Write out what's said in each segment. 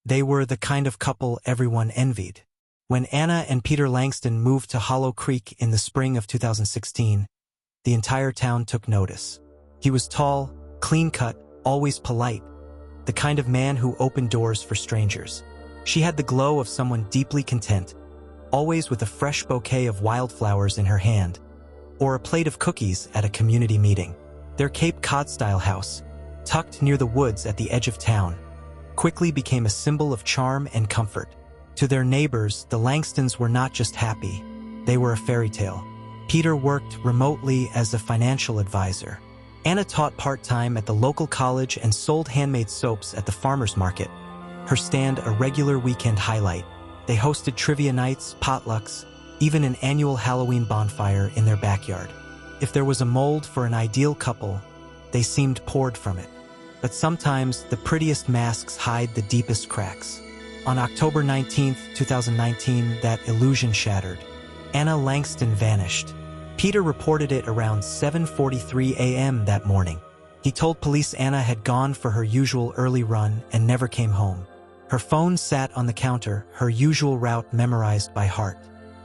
They were the kind of couple everyone envied. When Anna and Peter Langston moved to Hollow Creek in the spring of 2016, the entire town took notice. He was tall, clean-cut, always polite, the kind of man who opened doors for strangers. She had the glow of someone deeply content, always with a fresh bouquet of wildflowers in her hand, or a plate of cookies at a community meeting. Their Cape Cod-style house, tucked near the woods at the edge of town, quickly became a symbol of charm and comfort. To their neighbors, the Langstons were not just happy, they were a fairy tale. Peter worked remotely as a financial advisor. Anna taught part-time at the local college and sold handmade soaps at the farmer's market, her stand a regular weekend highlight. They hosted trivia nights, potlucks, even an annual Halloween bonfire in their backyard. If there was a mold for an ideal couple, they seemed poured from it. But sometimes the prettiest masks hide the deepest cracks. On October 19, 2019, that illusion shattered. Anna Langston vanished. Peter reported it around 7:43 a.m. that morning. He told police Anna had gone for her usual early run and never came home. Her phone sat on the counter, her usual route memorized by heart.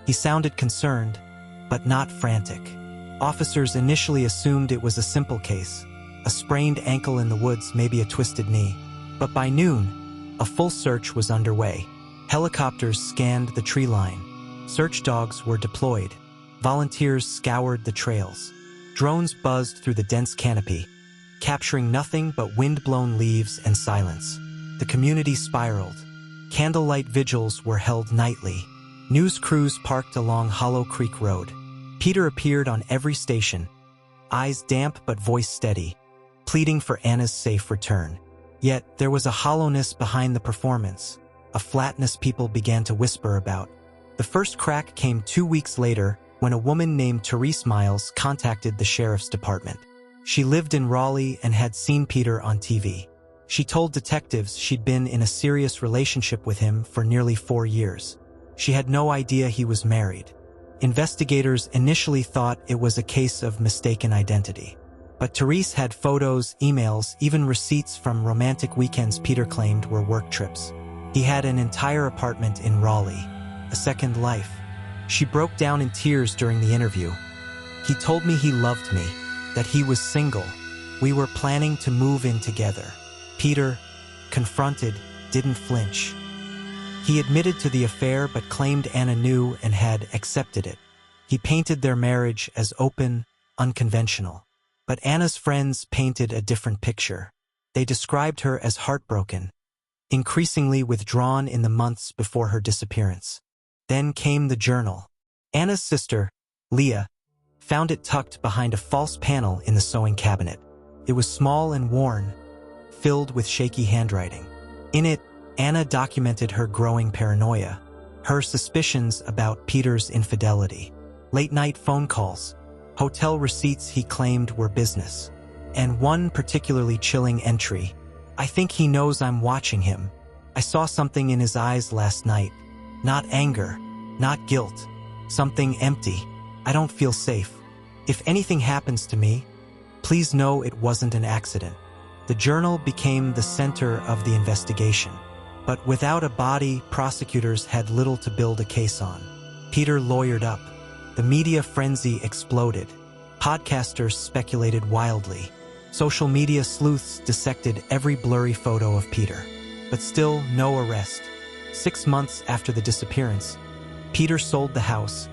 He sounded concerned, but not frantic. Officers initially assumed it was a simple case, a sprained ankle in the woods, maybe a twisted knee. But by noon, a full search was underway. Helicopters scanned the tree line. Search dogs were deployed. Volunteers scoured the trails. Drones buzzed through the dense canopy, capturing nothing but wind-blown leaves and silence. The community spiraled. Candlelight vigils were held nightly. News crews parked along Hollow Creek Road. Peter appeared on every station, eyes damp but voice steady, pleading for Anna's safe return. Yet there was a hollowness behind the performance, a flatness people began to whisper about. The first crack came 2 weeks later when a woman named Therese Miles contacted the sheriff's department. She lived in Raleigh and had seen Peter on TV. She told detectives she'd been in a serious relationship with him for nearly 4 years. She had no idea he was married. Investigators initially thought it was a case of mistaken identity. But Therese had photos, emails, even receipts from romantic weekends Peter claimed were work trips. He had an entire apartment in Raleigh, a second life. She broke down in tears during the interview. He told me he loved me, that he was single. We were planning to move in together. Peter, confronted, didn't flinch. He admitted to the affair but claimed Anna knew and had accepted it. He painted their marriage as open, unconventional. But Anna's friends painted a different picture. They described her as heartbroken, increasingly withdrawn in the months before her disappearance. Then came the journal. Anna's sister, Leah, found it tucked behind a false panel in the sewing cabinet. It was small and worn, filled with shaky handwriting. In it, Anna documented her growing paranoia, her suspicions about Peter's infidelity, late-night phone calls, hotel receipts he claimed were business, and one particularly chilling entry. "I think he knows I'm watching him. I saw something in his eyes last night. Not anger, not guilt, something empty. I don't feel safe. If anything happens to me, please know it wasn't an accident." The journal became the center of the investigation. But without a body, prosecutors had little to build a case on. Peter lawyered up. The media frenzy exploded. Podcasters speculated wildly. Social media sleuths dissected every blurry photo of Peter. But still, no arrest. 6 months after the disappearance, Peter sold the house,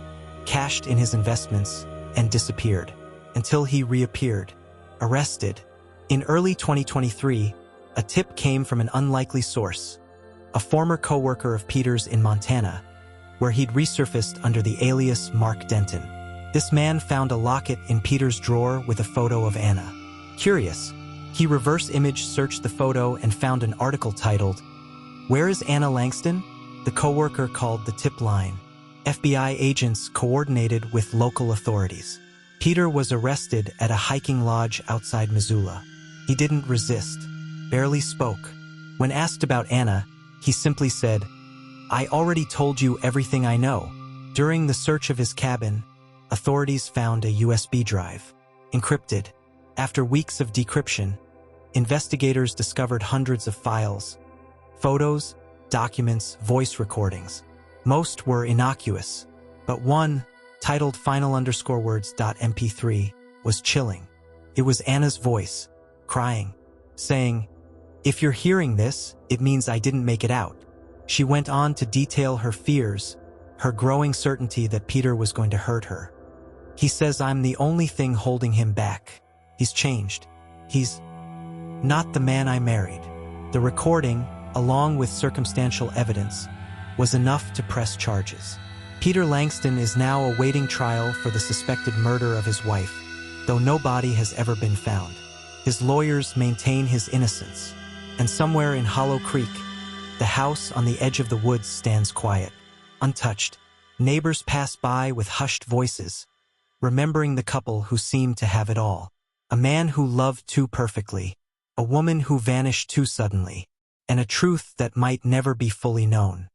cashed in his investments, and disappeared, until he reappeared, arrested. In early 2023, a tip came from an unlikely source, a former co-worker of Peter's in Montana, where he'd resurfaced under the alias Mark Denton. This man found a locket in Peter's drawer with a photo of Anna. Curious, he reverse image searched the photo and found an article titled, "Where is Anna Langston?" The co-worker called the tip line. FBI agents coordinated with local authorities. Peter was arrested at a hiking lodge outside Missoula. He didn't resist, barely spoke. When asked about Anna, he simply said, "I already told you everything I know." During the search of his cabin, authorities found a USB drive, encrypted. After weeks of decryption, investigators discovered hundreds of files, photos, documents, voice recordings. Most were innocuous, but one, titled final_words.mp3, was chilling. It was Anna's voice, crying, saying, "If you're hearing this, it means I didn't make it out." She went on to detail her fears, her growing certainty that Peter was going to hurt her. "He says I'm the only thing holding him back. He's changed. He's not the man I married." The recording, along with circumstantial evidence, was enough to press charges. Peter Langston is now awaiting trial for the suspected murder of his wife, though no body has ever been found. His lawyers maintain his innocence, and somewhere in Hollow Creek, the house on the edge of the woods stands quiet, untouched. Neighbors pass by with hushed voices, remembering the couple who seemed to have it all. A man who loved too perfectly, a woman who vanished too suddenly, and a truth that might never be fully known.